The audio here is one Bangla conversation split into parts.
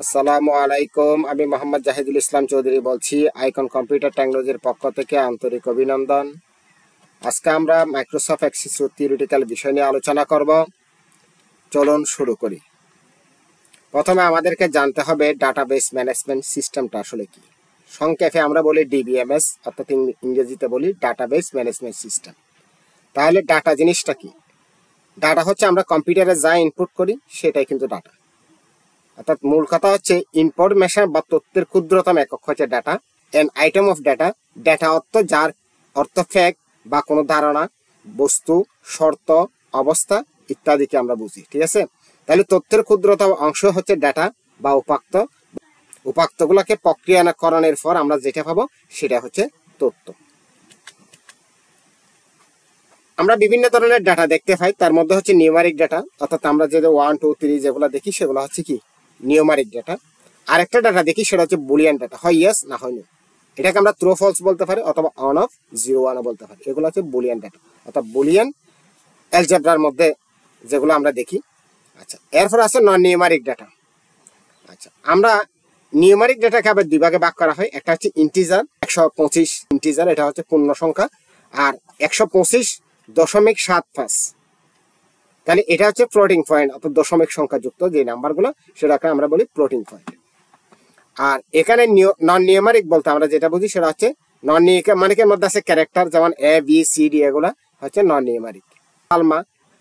আসসালামু আলাইকুম। আমি মোহাম্মদ জাহিদুল ইসলাম চৌধুরী বলছি আইকন কম্পিউটার টেকনোলজির পক্ষ থেকে আন্তরিক অভিনন্দন। আজকে আমরা মাইক্রোসফট এক্সেস থিওরিটিক্যাল বিষয় নিয়ে আলোচনা করব। চলুন শুরু করি। প্রথমে আমাদেরকে জানতে হবে ডাটাবেস ম্যানেজমেন্ট সিস্টেমটা আসলে কি। সংক্ষেপে আমরা বলি ডিবিএমএস, অর্থাৎ ইংরেজিতে বলি ডাটাবেস ম্যানেজমেন্ট সিস্টেম। তাহলে ডাটা জিনিসটা কি? ডাটা হচ্ছে আমরা কম্পিউটারে যা ইনপুট করি সেটাই কিন্তু ডাটা। অর্থাৎ মূল কথা হচ্ছে ইনফরমেশন বা তথ্যের ক্ষুদ্রতম একক হচ্ছে data. An item of data, data অর্থ যার অর্থ ফ্যাক্ট বা কোনো ধারণা, বস্তু, শর্ত, অবস্থা ইত্যাদিকে আমরা বুঝি। ঠিক আছে, তাহলে তথ্যের ক্ষুদ্রতম অংশ হচ্ছে ডাটা বা উপাত্ত। উপাত্তগুলোকে প্রক্রিয়াকরণের পর আমরা যেটা পাবো সেটা হচ্ছে তথ্য। আমরা বিভিন্ন ধরনের ডাটা দেখতে পাই, তার মধ্যে হচ্ছে নিউমারিক ডাটা, অর্থাৎ আমরা যে 1, 2, 3 যেগুলো দেখি সেগুলো হচ্ছে কি নিউমারিক ডাটা। আরেকটা ডাটা দেখি সেটা হচ্ছে বুলিয়ান ডাটা, হয় ইয়েস না হয় নো। এটাকে আমরা ট্রু ফলস বলতে পারি অথবা অন অফ 0, 1 বলতে পারি। এগুলো হচ্ছে বুলিয়ান ডাটা, অর্থাৎ বুলিয়ান অ্যালজেব্রার মধ্যে যেগুলো আমরা দেখি। আচ্ছা, এরপর আছে নন নিউমারিক ডাটা। আচ্ছা, আমরা নিউমারিক ডাটাকে আবার দুই ভাগে ভাগ করা হয়। একটা হচ্ছে ইন্টিজার, 125 ইন্টিজার, এটা হচ্ছে পূর্ণ সংখ্যা। আর 125.75, তাহলে এটা হচ্ছে ফ্লোটিং পয়েন্ট, অর্থাৎ দশমিক সংখ্যা যুক্ত যে নাম্বারগুলো সেটাকে আমরা বলি ফ্লোটিং পয়েন্ট। আর এখানে নন নিউমারিক বলতে আমরা যেটা বুঝি সেটা হচ্ছে নন নিউমারিকের মধ্যে আছে ক্যারেক্টার, যেমন এ বি সি ডি, এগুলা হচ্ছে নন নিউমারিক। সালমা,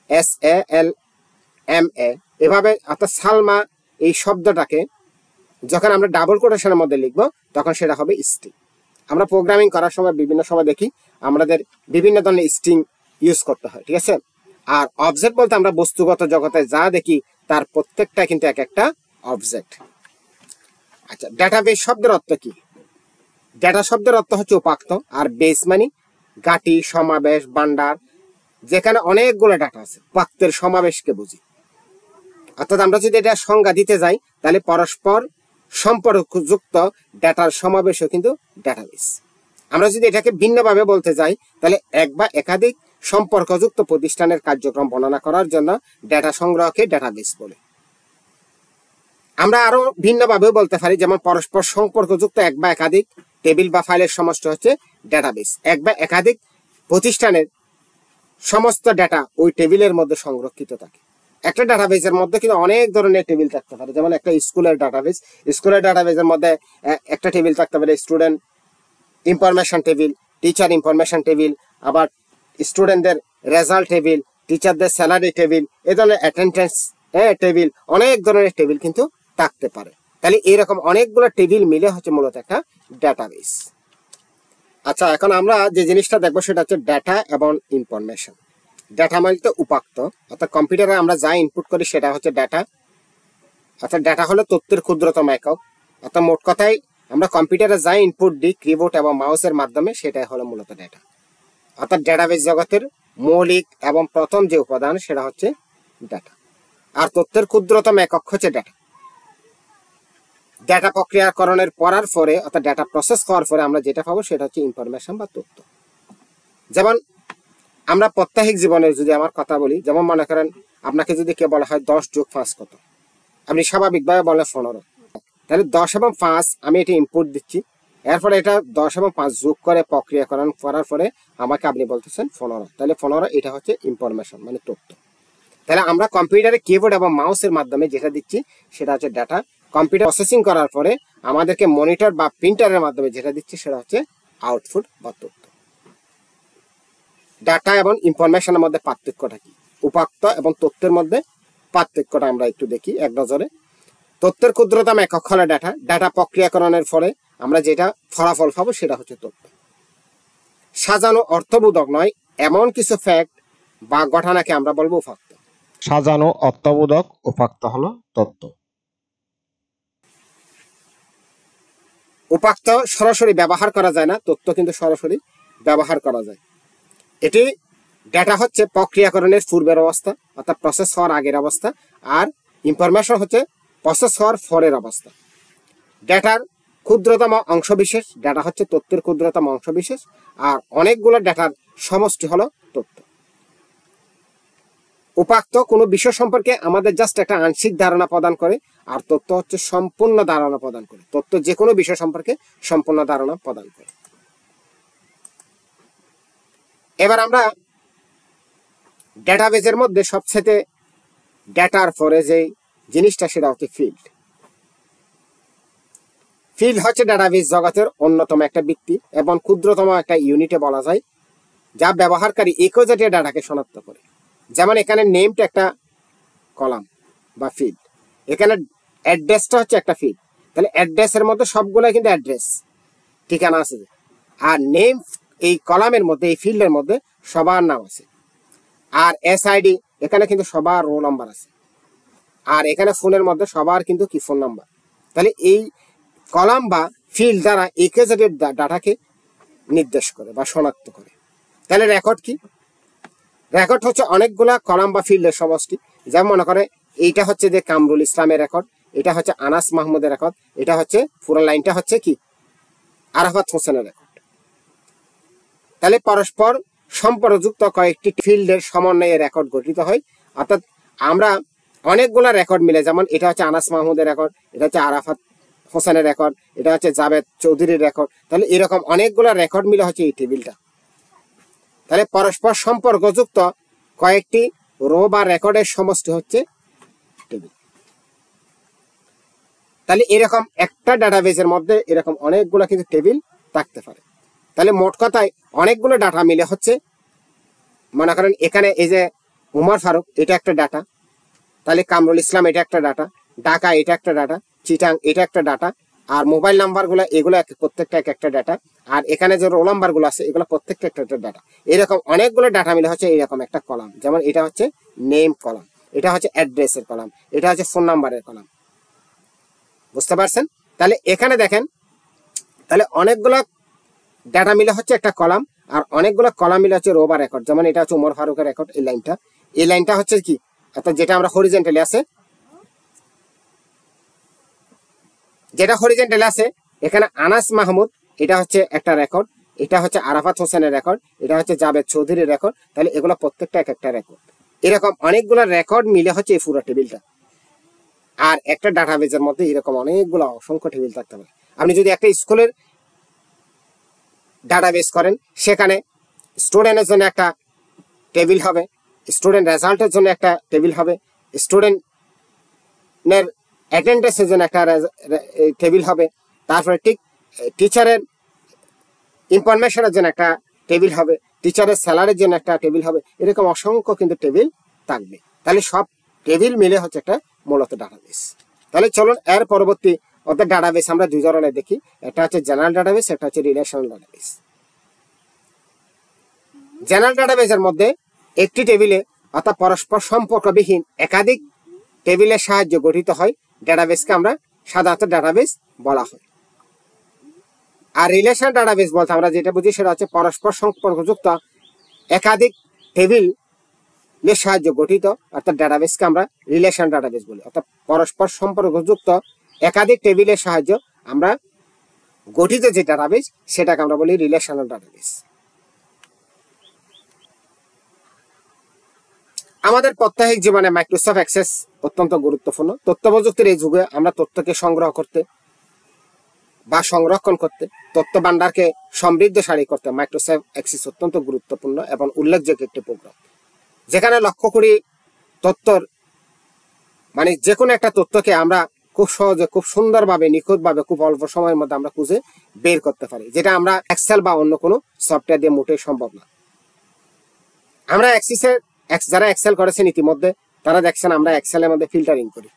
SALMA, এভাবে, অর্থাৎ সালমা এই শব্দটাকে যখন আমরা ডাবল কোটেশনের মধ্যে লিখবো তখন সেটা হবে স্ট্রিং। আমরা প্রোগ্রামিং করার সময় বিভিন্ন সময় দেখি আমাদের বিভিন্ন ধরনের স্ট্রিং ইউজ করতে হয়। ঠিক আছে, আর অবজেক্ট বলতে আমরা বস্তুগত জগতে যা দেখি তার প্রত্যেকটা কিন্তু এক একটা অবজেক্ট। আচ্ছা, ডাটাবেস শব্দের অর্থ কি? ডাটা শব্দের অর্থ হচ্ছে উপাত্ত, আর বেস মানে গাঁটি, সমাবেশ, ভান্ডার, যেখানে অনেকগুলো ডাটা আছে, উপাত্তের সমাবেশকে বুঝি। অর্থাৎ আমরা যদি এটা সংজ্ঞা দিতে যাই তাহলে পরস্পর সম্পর্কযুক্ত ডাটার সমাবেশও কিন্তু ডাটাবেস। আমরা যদি এটাকে ভিন্নভাবে বলতে যাই তাহলে এক বা একাধিক সম্পর্কযুক্ত প্রতিষ্ঠানের কার্যক্রম বর্ণনা করার জন্য ডাটা সংগ্রহকে ডাটাবেস বলে। আমরা আরো ভিন্নভাবেও বলতে পারি, যেমন পরস্পর সম্পর্কযুক্ত এক বা একাধিক টেবিল বা ফাইলের সমষ্টি হচ্ছে ডাটাবেস। এক বা একাধিক প্রতিষ্ঠানের সমস্ত ডাটা ওই টেবিলের মধ্যে সংরক্ষিত থাকে। একটা ডাটাবেসের মধ্যে কিন্তু অনেক ধরনের টেবিল থাকতে পারে, যেমন একটা স্কুলের ডাটাবেস। স্কুলের ডাটাবেসের মধ্যে একটা টেবিল থাকতে পারে student information table, teacher information table, আবার স্টুডেন্টদের রেজাল্ট টেবিল, টিচারদের স্যালারি টেবিল, এ ধরনের অ্যাটেন্ডেন্স টেবিল, অনেক ধরনের টেবিল কিন্তু থাকতে পারে। তাহলে এরকম অনেকগুলো টেবিল মিলে হচ্ছে মূলত একটা ডাটাবেস। আচ্ছা, এখন আমরা যে জিনিসটা দেখবো সেটা হচ্ছে ডাটা এবং ইনফরমেশন। ডাটা মানে তো উপাত্ত, অর্থাৎ কম্পিউটারে আমরা যা ইনপুট করি সেটা হচ্ছে ডাটা। অর্থাৎ ডাটা হলো তথ্যের ক্ষুদ্রতম একক। অর্থাৎ মোট কথায় আমরা কম্পিউটারে যা ইনপুট দিই কিবোর্ড এবং মাউসের মাধ্যমে, সেটাই হলো মূলত ডাটা। অর্থাৎ ডাটাবেস জগতের মৌলিক এবং প্রথম যে উপাদান সেটা হচ্ছে ডাটা। আর তথ্যের ক্ষুদ্রতম একক হচ্ছে ডাটা। ডাটা প্রক্রিয়াকরণের পড়ার পরে, অর্থাৎ ডাটা প্রসেস করার পরে আমরা যেটা পাবো সেটা হচ্ছে ইনফরমেশন বা তথ্য। যেমন আমরা প্রত্যেক জীবনের যদি আমার কথা বলি, যেমন মনে করেন আপনাকে যদি কেউ বলা হয় 10 যোগ 5 কত, আপনি স্বাভাবিকভাবে বলেন 15। তাহলে 10 এবং 5 আমি এটা ইনপুট দিচ্ছি, এরপরে এটা 10 এবং 5 যোগ করে প্রক্রিয়াকরণ করার পরে আমাকে আপনি বলতেছেন 15। তাহলে 15 এটা হচ্ছে ইনফরমেশন মানে তথ্য। তাহলে আমরা কম্পিউটারে কিবোর্ড এবং মাউসের মাধ্যমে যেটা দিচ্ছি সেটা হচ্ছে ডাটা। কম্পিউটার প্রসেসিং করার পরে আমাদেরকে মনিটর বা প্রিন্টারের মাধ্যমে যেটা দিচ্ছি সেটা হচ্ছে আউটপুট বা তথ্য। ডাটা এবং ইনফরমেশনের মধ্যে পার্থক্যটা কি? উপাত্ত এবং তথ্যের মধ্যে পার্থক্যটা আমরা একটু দেখি এক নজরে। তথ্যের ক্ষুদ্রতম একক হলো ডাটা। ডাটা প্রক্রিয়াকরণের ফলে আমরা যেটা ফলাফল পাবো সেটা হচ্ছে তথ্য। সাজানো অর্থবোধক নয় এমন কিছু ফ্যাক্ট বা ঘটনাকে আমরা বলবো উপাত্ত। সাজানো অর্থবোধক উপাত্ত হলো তথ্য। উপাত্ত সরাসরি ব্যবহার করা যায় না, তথ্য কিন্তু সরাসরি ব্যবহার করা যায়। এটি ডাটা হচ্ছে প্রক্রিয়াকরণের পূর্বের অবস্থা, অর্থাৎ প্রসেস হওয়ার আগের অবস্থা, আর ইনফরমেশন হচ্ছে প্রসেস হওয়ার পরের অবস্থা। ডাটার ক্ষুদ্রতম অংশবিশেষ, ডাটা হচ্ছে তথ্যের ক্ষুদ্রতম অংশবিশেষ, আর অনেকগুলো ডাটার সমষ্টি হলো তথ্য। উপাত্ত কোনো বিষয় সম্পর্কে আমাদের জাস্ট একটা আংশিক ধারণা প্রদান করে, আর তথ্য হচ্ছে সম্পূর্ণ ধারণা প্রদান করে। তথ্য যে কোনো বিষয় সম্পর্কে সম্পূর্ণ ধারণা প্রদান করে। এবার আমরা ডেটাবেজের মধ্যে সবচেয়ে ডেটার পরে যে জিনিসটা সেটা হচ্ছে ফিল্ড। ফিল্ড হচ্ছে ডেটাবেজ জগতের অন্যতম একটা ভিত্তি এবং ক্ষুদ্রতম একটা ইউনিটে বলা যায়, যা ব্যবহারকারী একই জাতীয় ডাটাকে শনাক্ত করে। যেমন এখানে নেমটা একটা কলাম বা ফিল্ড, এখানে অ্যাড্রেসটা হচ্ছে একটা ফিল্ড। তাহলে অ্যাড্রেসের মধ্যে সবগুলো কিন্তু অ্যাড্রেস, ঠিকানা আছে। আর নেম এই কলামের মধ্যে, এই ফিল্ডের মধ্যে সবার নাম আছে। আর এসআইডি এখানে কিন্তু সবার রোল নাম্বার আছে। আর এখানে ফোনের মধ্যে সবার কিন্তু কি ফোন নাম্বার। তাহলে এই কলাম বা ফিল্ড দ্বারা একই জাতীয় ডাটাকে নির্দেশ করে বা শনাক্ত করে। তাহলে রেকর্ড কি? রেকর্ড হচ্ছে অনেকগুলা কলাম বা ফিল্ডের সমষ্টি। যেমন মনে করে এইটা হচ্ছে যে কামরুল ইসলামের রেকর্ড, এটা হচ্ছে আনাস মাহমুদের রেকর্ড, এটা হচ্ছে পুরো লাইনটা হচ্ছে কি আরাফাত হোসেনের রেকর্ড। তাহলে পরস্পর সম্পর্কযুক্ত কয়েকটি ফিল্ডের সমন্বয়ে রেকর্ড গঠিত হয়। অর্থাৎ আমরা অনেকগুলা রেকর্ড মিলে, যেমন এটা হচ্ছে আনাস মাহমুদের রেকর্ড, এটা হচ্ছে আরাফাত হোসেনের রেকর্ড, এটা হচ্ছে জাভেদ চৌধুরীর রেকর্ড। তাহলে এরকম অনেকগুলা রেকর্ড মিলে হচ্ছে এই টেবিলটা। তাহলে পরস্পর সম্পর্কযুক্ত কয়েকটি রো বা রেকর্ডের সমষ্টি হচ্ছে টেবিল। তাহলে এরকম একটা ডাটাবেজের মধ্যে এরকম অনেকগুলো কিন্তু টেবিল থাকতে পারে। তাহলে মোট কথায় অনেকগুলো ডাটা মিলে হচ্ছে, মনে করেন এখানে এই যে উমর ফারুক এটা একটা ডাটা, তাহলে কামরুল ইসলাম এটা একটা ডাটা, ঢাকা এটা একটা ডাটা, চিটাং এটা একটা ডাটা, আর মোবাইল নাম্বারগুলো এগুলো প্রত্যেকটা এক একটা ডাটা, আর এখানে যে রোল নাম্বারগুলো আছে এগুলো প্রত্যেকটা একটা একটা ডাটা। এরকম অনেকগুলো ডাটা মিলে হচ্ছে এরকম একটা কলাম। যেমন এটা হচ্ছে নেম কলাম, এটা হচ্ছে অ্যাড্রেসের কলাম, এটা হচ্ছে ফোন নাম্বারের কলাম। বুঝতে পারছেন? তাহলে এখানে দেখেন, তাহলে অনেকগুলো ডাটা মিলে হচ্ছে একটা কলাম, আর অনেকগুলো কলাম মিলে হচ্ছে রো বা রেকর্ড। যেমন এটা হচ্ছে উমর ফারুকের রেকর্ড, এই লাইনটা হচ্ছে কি, অর্থাৎ যেটা আমরা হরিজেন্টালি আছে, যেটা হরিজেন্টালি আছে এখানে আনাস মাহমুদ এটা হচ্ছে একটা রেকর্ড, এটা হচ্ছে আরাফাত হোসেনের রেকর্ড, এটা হচ্ছে জাভেদ চৌধুরীর রেকর্ড। তাহলে এগুলো প্রত্যেকটা এক একটা রেকর্ড। এরকম অনেকগুলো রেকর্ড মিলে হচ্ছে এই পুরো টেবিলটা। আর একটা ডাটাবেজের মধ্যে এরকম অনেকগুলো অসংখ্য টেবিল থাকতে পারে। আপনি যদি একটা স্কুলের ডাটাবেস করেন, সেখানে স্টুডেন্টের জন্য একটা টেবিল হবে, স্টুডেন্ট রেজাল্টের জন্য একটা টেবিল হবে, স্টুডেন্টের অ্যাটেন্ডেন্সের জন্য একটা টেবিল হবে, তারপরে ঠিক টিচারের ইনফরমেশনের জন্য একটা টেবিল হবে, টিচারের স্যালারির জন্য একটা টেবিল হবে। এরকম অসংখ্য কিন্তু টেবিল থাকবে। তাহলে সব টেবিল মিলে হচ্ছে একটা মূলত ডাটাবেস। তাহলে চলুন এর পরবর্তী অর্থাৎ ডাটাবেস আমরা দুই ধরনের দেখি, একটা হচ্ছে জেনারেল ডাটাবেস, একটা হচ্ছে রিলেশনাল ডাটাবেস। জেনারেল ডাটাবেসের মধ্যে একটি টেবিলে অর্থাৎ পরস্পর সম্পর্কবিহীন একাধিক টেবিলের সাহায্যে গঠিত হয় ডাটাবেসকে আমরা সাধারণত ডাটাবেস বলা হয়। আর রিলেশনাল ডাটাবেস বলতে আমরা যেটা বুঝি সেটা হচ্ছে পরস্পর সম্পর্কযুক্ত একাধিক টেবিলের সাহায্যে গঠিত, অর্থাৎ ডাটাবেসকে আমরা রিলেশনাল ডাটাবেস বলি। অর্থাৎ পরস্পর সম্পর্কযুক্ত একাধিক টেবিলের সাহায্যে আমরা গঠিত যে ডাটাবেস সেটাকে আমরা বলি রিলেশনাল ডাটাবেস। আমাদের প্রত্যেক জীবনে মাইক্রোসফট অ্যাক্সেস অত্যন্ত গুরুত্বপূর্ণ। তথ্য প্রযুক্তির এই যুগে আমরা তথ্যকে সংগ্রহ করতে বা সংরক্ষণ করতে, তথ্য ভান্ডারকে সমৃদ্ধশালী করতে মাইক্রোসফট অ্যাক্সেস অত্যন্ত গুরুত্বপূর্ণ এবং উল্লেখযোগ্য একটি প্রোগ্রাম, যেখানে লক্ষ কোটি তথ্যর মানে যে কোনো একটা তথ্যকে আমরা খুব সহজে, খুব সুন্দরভাবে, নিখুঁতভাবে, খুব অল্প সময়ের মধ্যে আমরা খুঁজে বের করতে পারি, যেটা আমরা এক্সেল বা অন্য কোনো সফটওয়্যার দিয়ে মোটেই সম্ভব না। আমরা যারা এক্সেল করেছেন ইতিমধ্যে তারা দেখছেন আমরা এক্সেলের মধ্যে ফিল্টারিং করি।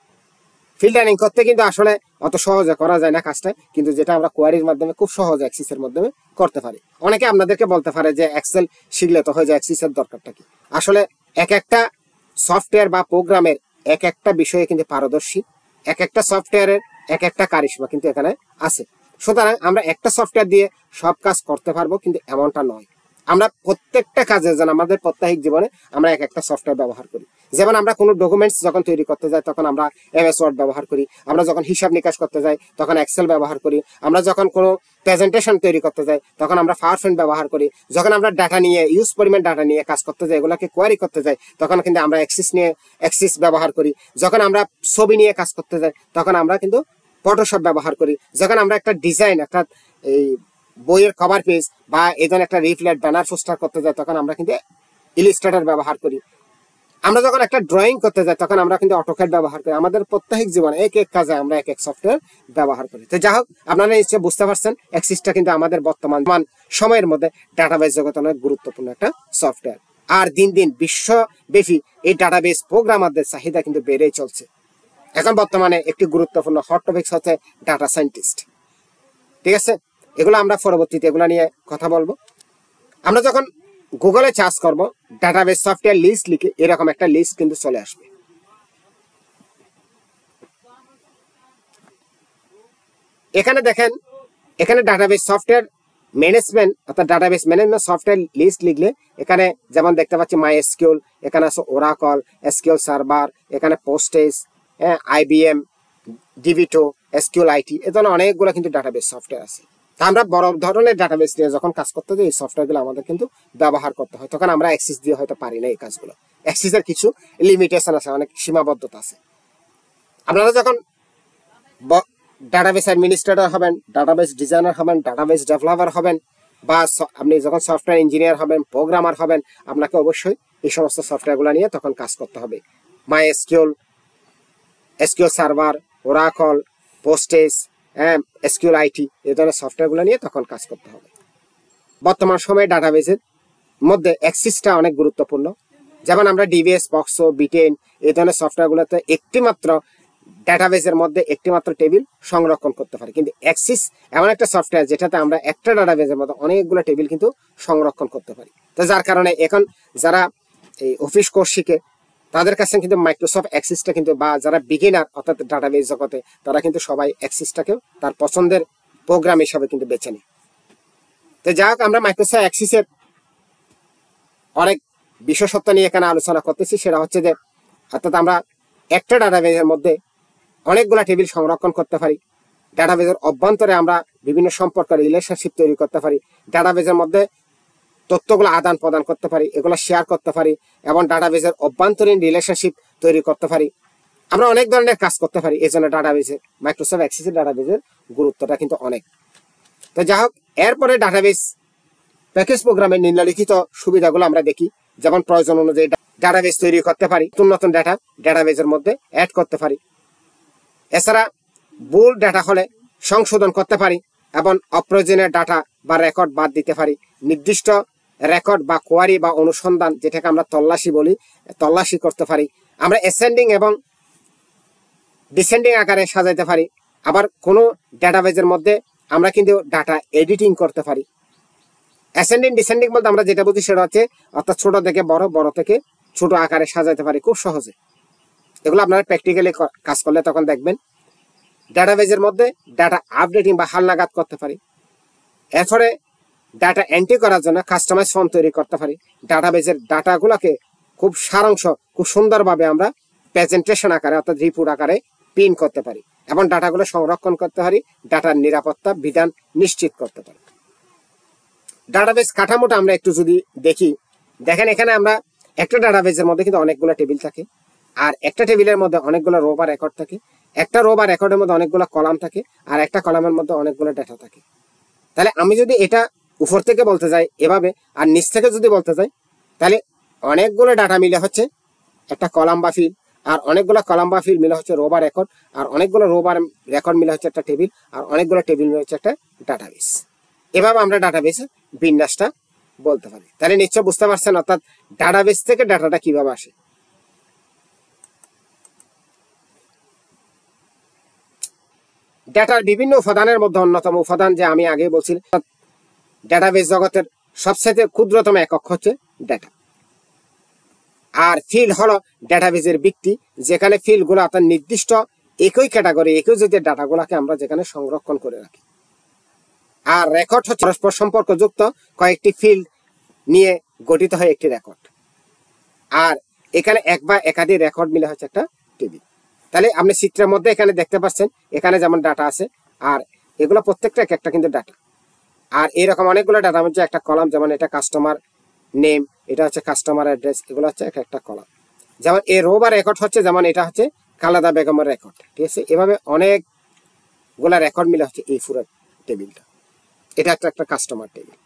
ফিল্টারিং করতে কিন্তু আসলে অত সহজে করা যায় না কাজটা, কিন্তু যেটা আমরা কোয়ারির মাধ্যমে খুব সহজে অ্যাক্সেসের মাধ্যমে করতে পারি। অনেকে আপনাদেরকে বলতে পারে যে এক্সেল শিখলে তো হয়ে যায়, অ্যাক্সেসের দরকারটা কি? আসলে এক একটা সফটওয়্যার বা প্রোগ্রামের এক একটা বিষয়ে কিন্তু পারদর্শী, এক একটা সফটওয়্যারের এক একটা কারিশমা কিন্তু এখানে আছে। সুতরাং আমরা একটা সফটওয়্যার দিয়ে সব কাজ করতে পারবো, কিন্তু এমনটা নয়। আমরা প্রত্যেকটা কাজের জন্য আমাদের প্রত্যেক জীবনে আমরা এক একটা সফটওয়্যার ব্যবহার করি। যেমন আমরা কোনো ডকুমেন্টস যখন তৈরি করতে যাই তখন আমরা MS ওয়ার্ড ব্যবহার করি, আমরা যখন হিসাব নিকাশ করতে যাই তখন এক্সেল ব্যবহার করি, আমরা যখন কোনো প্রেজেন্টেশন তৈরি করতে যাই তখন আমরা পাওয়ারপয়েন্ট ব্যবহার করি। যখন আমরা ডাটা নিয়ে ইউজ পরিমাণ ডাটা নিয়ে কাজ করতে যাই, এগুলোকে কোয়ারি করতে যাই, তখন কিন্তু আমরা এক্সিস ব্যবহার করি। যখন আমরা ছবি নিয়ে কাজ করতে যাই তখন আমরা কিন্তু ফটোশপ ব্যবহার করি। যখন আমরা একটা ডিজাইন, একটা এই বইয়ের কভার পেজ বা এই ধরনের একটা লিফলেট ব্যানার পোস্টার করতে যাই তখন আমরা কিন্তু ইলাস্ট্রেটর ব্যবহার করি। আমরা যখন একটা ড্রয়িং করতে যাই তখন আমরা কিন্তু অটোক্যাড ব্যবহার করি। আমাদের প্রত্যেক জীবনে এক এক কাজে আমরা এক এক সফটওয়্যার ব্যবহার করি। তো যাই হোক, আপনারা নিশ্চয়ই বুঝতে পারছেন এক্সিসটা কিন্তু আমাদের বর্তমান সময়ের মধ্যে ডাটাবেস জগতে অনেক গুরুত্বপূর্ণ একটা সফটওয়্যার। আর দিন দিন বিশ্বব্যাপী এই ডাটাবেস প্রোগ্রামারদের চাহিদা কিন্তু বেড়েই চলছে। এখন বর্তমানে একটি গুরুত্বপূর্ণ হট টপিকস হচ্ছে ডাটা সায়েন্টিস্ট। ঠিক আছে, এগুলো আমরা পরবর্তীতে এগুলো নিয়ে কথা বলবো। আমরা যখন গুগলে সার্চ করব ডাটাবেস সফটওয়্যার লিস্ট লিখে এরকম একটা লিস্ট কিন্তু চলে আসবে। এখানে দেখেন, এখানে ডাটাবেস সফটওয়্যার ম্যানেজমেন্ট অর্থাৎ ডাটাবেস ম্যানেজমেন্ট সফটওয়্যার লিস্ট লিখলে এখানে যেমন দেখতে পাচ্ছি মাইএসকিউএল, এখানে আছে ওরাকল, এসকিউএল সার্ভার, এখানে পোস্টেজ, আইবিএম, ডিবিটো, এসকিউএল আইটি, এ ধরনের অনেকগুলো কিন্তু ডাটাবেস সফটওয়্যার আছে। তা আমরা বড় ধরনের ডাটাবেস নিয়ে যখন কাজ করতে যাই এই সফটওয়্যারগুলো আমাদের কিন্তু ব্যবহার করতে হয়। তখন আমরা অ্যাক্সেস দিয়ে হয়তো পারি না এই কাজগুলো। অ্যাক্সেসের কিছু লিমিটেশন আছে, অনেক সীমাবদ্ধতা আছে। আপনারা যখন ডাটাবেস অ্যাডমিনিস্ট্রেটর হবেন, ডাটাবেস ডিজাইনার হবেন, ডাটাবেস ডেভেলপার হবেন, বা আপনি যখন সফটওয়্যার ইঞ্জিনিয়ার হবেন, প্রোগ্রামার হবেন, আপনাকে অবশ্যই এই সমস্ত সফটওয়্যারগুলো নিয়ে তখন কাজ করতে হবে। MySQL, SQL server, Oracle, postage, SQL IT, এই ধরনের সফটওয়্যারগুলো নিয়ে তখন কাজ করতে হবে। বর্তমান সময়ে ডাটাবেসের মধ্যে অ্যাক্সেসটা অনেক গুরুত্বপূর্ণ। যেমন আমরা ডিবিএস, বক্সো, বিটেন এই ধরনের সফটওয়্যারগুলোতে একটিমাত্র ডাটাবেসের মধ্যে একটিমাত্র টেবিল সংরক্ষণ করতে পারি, কিন্তু অ্যাক্সেস এমন একটা সফটওয়্যার যেটাতে আমরা একটা ডাটাবেসের মধ্যে অনেকগুলো টেবিল কিন্তু সংরক্ষণ করতে পারি। তো যার কারণে এখন যারা এই অফিস কোর্স শিখে তাদের কাছে কিন্তু মাইক্রোসফট অ্যাক্সেসটা কিন্তু, বা যারা বিগিনার অর্থাৎ ডাটাবেস জগতে, তারা কিন্তু সবাই অ্যাক্সেসটাকেও তার পছন্দের প্রোগ্রাম হিসাবে কিন্তু বেছে নেয়। তো যাই হোক, আমরা মাইক্রোসফট অ্যাক্সেসের অনেক বিশেষত্ব নিয়ে এখানে আলোচনা করতেছি। সেটা হচ্ছে যে অর্থাৎ আমরা একটা ডাটাবেসের মধ্যে অনেকগুলা টেবিল সংরক্ষণ করতে পারি। ডাটাবেসের অভ্যন্তরে আমরা বিভিন্ন সম্পর্কের রিলেশনশিপ তৈরি করতে পারি। ডাটাবেসের মধ্যে তথ্যগুলো আদান প্রদান করতে পারি, এগুলো শেয়ার করতে পারি, এবং ডাটাবেসের অভ্যন্তরীণ রিলেশনশিপ তৈরি করতে পারি। আমরা অনেক ধরনের কাজ করতে পারি। এই জন্য ডাটাবেসের মাইক্রোসফট অ্যাক্সেসের ডাটাবেসের গুরুত্বটা কিন্তু অনেক। তো যাই হোক, এরপরে ডাটাবেস প্যাকেজ প্রোগ্রামের নিম্নলিখিত সুবিধাগুলো আমরা দেখি। যেমন প্রয়োজন অনুযায়ী ডাটাবেস তৈরি করতে পারি, নতুন নতুন ডাটা ডাটাবেসের মধ্যে অ্যাড করতে পারি। এছাড়া ভুল ডাটা হলে সংশোধন করতে পারি এবং অপ্রয়োজনীয় ডাটা বা রেকর্ড বাদ দিতে পারি। নির্দিষ্ট রেকর্ড বা কোয়ারি বা অনুসন্ধান, যেটাকে আমরা তল্লাশি বলি, তল্লাশি করতে পারি। আমরা অ্যাসেন্ডিং এবং ডিসেন্ডিং আকারে সাজাইতে পারি। আবার কোনো ডাটাবেসের মধ্যে আমরা কিন্তু ডাটা এডিটিং করতে পারি। অ্যাসেন্ডিং ডিসেন্ডিং বলতে আমরা যেটা বুঝি সেটা হচ্ছে অর্থাৎ ছোট থেকে বড়, বড় থেকে ছোট আকারে সাজাইতে পারি খুব সহজে। এগুলো আপনারা প্র্যাকটিক্যালি কাজ করলে তখন দেখবেন। ডাটাবেসের মধ্যে ডাটা আপডেটিং বা হালনাগাদ করতে পারি। এরপরে ডাটা এন্ট্রি করার জন্য কাস্টমাইজ ফর্ম তৈরি করতে পারি। ডাটাবেসের ডাটাগুলোকে খুব সারাংশ, খুব সুন্দরভাবে আমরা প্রেজেন্টেশন আকারে অর্থাৎ রিপোর্ট আকারে প্রিন্ট করতে পারি এবং ডাটাগুলো সংরক্ষণ করতে পারি। ডাটার নিরাপত্তা বিধান নিশ্চিত করতে পারি। ডাটাবেস কাঠামোটা আমরা একটু যদি দেখেন এখানে আমরা একটা ডাটাবেসের মধ্যে কিন্তু অনেকগুলো টেবিল থাকে, আর একটা টেবিলের মধ্যে অনেকগুলো রো বা রেকর্ড থাকে। একটা রো বা রেকর্ডের মধ্যে অনেকগুলো কলাম থাকে, আর একটা কলামের মধ্যে অনেকগুলো ডাটা থাকে। তাহলে আমি যদি এটা উপর থেকে বলতে যাই এভাবে, আর নিচ থেকে যদি বলতে যাই, তাহলে অনেকগুলো ডাটা মিলে হচ্ছে একটা কলাম বা ফিল্ড, আর অনেকগুলো কলাম বা ফিল্ড মিলে হচ্ছে রো বা রেকর্ড, আর অনেকগুলো রো বা রেকর্ড মিলে হচ্ছে একটা টেবিল, আর অনেকগুলো টেবিল মিলে হচ্ছে একটা ডাটাবেস। এভাবে আমরা ডাটাবেসের বিন্যাসটা বলতে পারি। তাহলে নিশ্চয় বুঝতে পারছেন অর্থাৎ ডাটাবেস থেকে ডাটাটা কিভাবে আসে। ডাটার বিভিন্ন উপাদানের মধ্যে অন্যতম উপাদান, যে আমি আগে বলছিলাম, ডাটাবেস জগতের সবচেয়ে ক্ষুদ্রতম একক হচ্ছে ডাটা। আর ফিল্ড হলো ডাটাবেসের ভিত্তি, যেখানে ফিল্ডগুলো অর্থাৎ নির্দিষ্ট একই ক্যাটাগরি, একই জাতীয় ডাটাগুলোকে আমরা যেখানে সংরক্ষণ করে রাখি। আর রেকর্ড হচ্ছে পরস্পর সম্পর্কযুক্ত কয়েকটি ফিল্ড নিয়ে গঠিত হয় একটি রেকর্ড। আর এখানে এক বা একাধিক রেকর্ড মিলে হচ্ছে একটা টেবিল। তাহলে আপনি চিত্রের মধ্যে এখানে দেখতে পাচ্ছেন, এখানে যেমন ডাটা আছে, আর এগুলো প্রত্যেকটা এক একটা কিন্তু ডাটা। আর এরকম অনেকগুলো ডাটার মধ্যে একটা কলাম, যেমন এটা কাস্টমার নেম, এটা হচ্ছে কাস্টমার অ্যাড্রেস, এগুলো হচ্ছে একটা কলাম। যেমন এই রো বা রেকর্ড হচ্ছে, যেমন এটা হচ্ছে খালেদা বেগমের রেকর্ড, ঠিক আছে। এভাবে অনেকগুলা রেকর্ড মিলে হচ্ছে এই পুরো টেবিলটা। এটা একটা কাস্টমার টেবিল।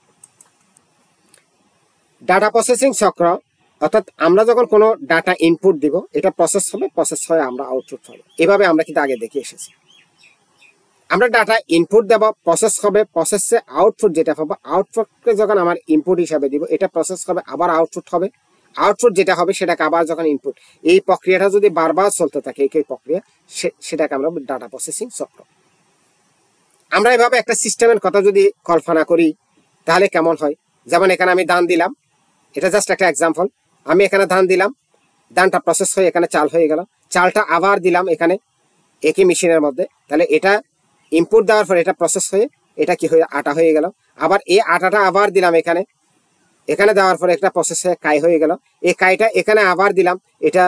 ডাটা প্রসেসিং চক্র, অর্থাৎ আমরা যখন কোনো ডাটা ইনপুট দিব, এটা প্রসেস হবে, প্রসেস হয়ে আমরা আউটপুট পাবো। এভাবে আমরা কিন্তু আগে দেখে এসেছি। আমরা ডাটা ইনপুট দেব, প্রসেস হবে, প্রসেসে আউটপুট যেটা পাবো, আউটপুটকে যখন আমার ইনপুট হিসাবে দিব, এটা প্রসেস হবে, আবার আউটপুট হবে, আউটপুট যেটা হবে সেটাকে আবার যখন ইনপুট, এই প্রক্রিয়াটা যদি বারবার চলতে থাকে, এই প্রক্রিয়া, সেটাকে আমরা ডাটা প্রসেসিং চক্র। আমরা এভাবে একটা সিস্টেমের কথা যদি কল্পনা করি তাহলে কেমন হয়? যেমন এখানে আমি ধান দিলাম, এটা জাস্ট একটা এক্সাম্পল। আমি এখানে ধান দিলাম, ধানটা প্রসেস হয়ে এখানে চাল হয়ে গেল, চালটা আবার দিলাম এখানে একই মেশিনের মধ্যে, তাহলে এটা ইনপুট দেওয়ার পর এটা প্রসেস হয়ে এটা কি হয়ে আটা হয়ে গেল। আবার এই আটাটা আবার দিলাম এখানে, এখানে দেওয়ার পরে একটা প্রসেস হয়ে কাই হয়ে গেল। এই কাইটা এখানে আবার দিলাম, এটা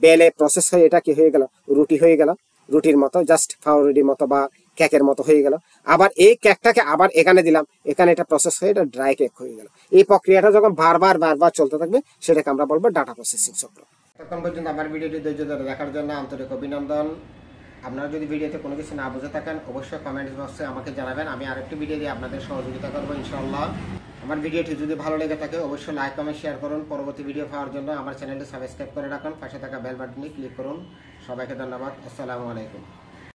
বেলে প্রসেস হয়ে এটা কি হয়ে গেল, রুটি হয়ে গেল, রুটির মতো, জাস্ট পাউরুটির মতো বা কেকের মতো হয়ে গেল। আবার এই কেকটাকে আবার এখানে দিলাম, এখানে এটা প্রসেস হয়ে এটা ড্রাই কেক হয়ে গেল। এই প্রক্রিয়াটা যখন বারবার চলতে থাকবে, সেটাকে আমরা বলবো ডাটা প্রসেসিং চক্র। তখন পর্যন্ত আমার ভিডিওটি ধৈর্য ধরে দেখার জন্য আন্তরিক অভিনন্দন। আপনারা যদি ভিডিওতে কোনো কিছু না বুঝে থাকেন, অবশ্যই কমেন্ট বক্সে আমাকে জানাবেন, আমি আরেকটি ভিডিও দিয়ে আপনাদের সহযোগিতা করবো ইনশাআল্লাহ। আমার ভিডিওটি যদি ভালো লেগে থাকে অবশ্যই লাইক কমেন্ট শেয়ার করুন। পরবর্তী ভিডিও পাওয়ার জন্য আমার চ্যানেলটি সাবস্ক্রাইব করে রাখুন, পাশে থাকা বেল বাটনে ক্লিক করুন। সবাইকে ধন্যবাদ। আসসালামু আলাইকুম।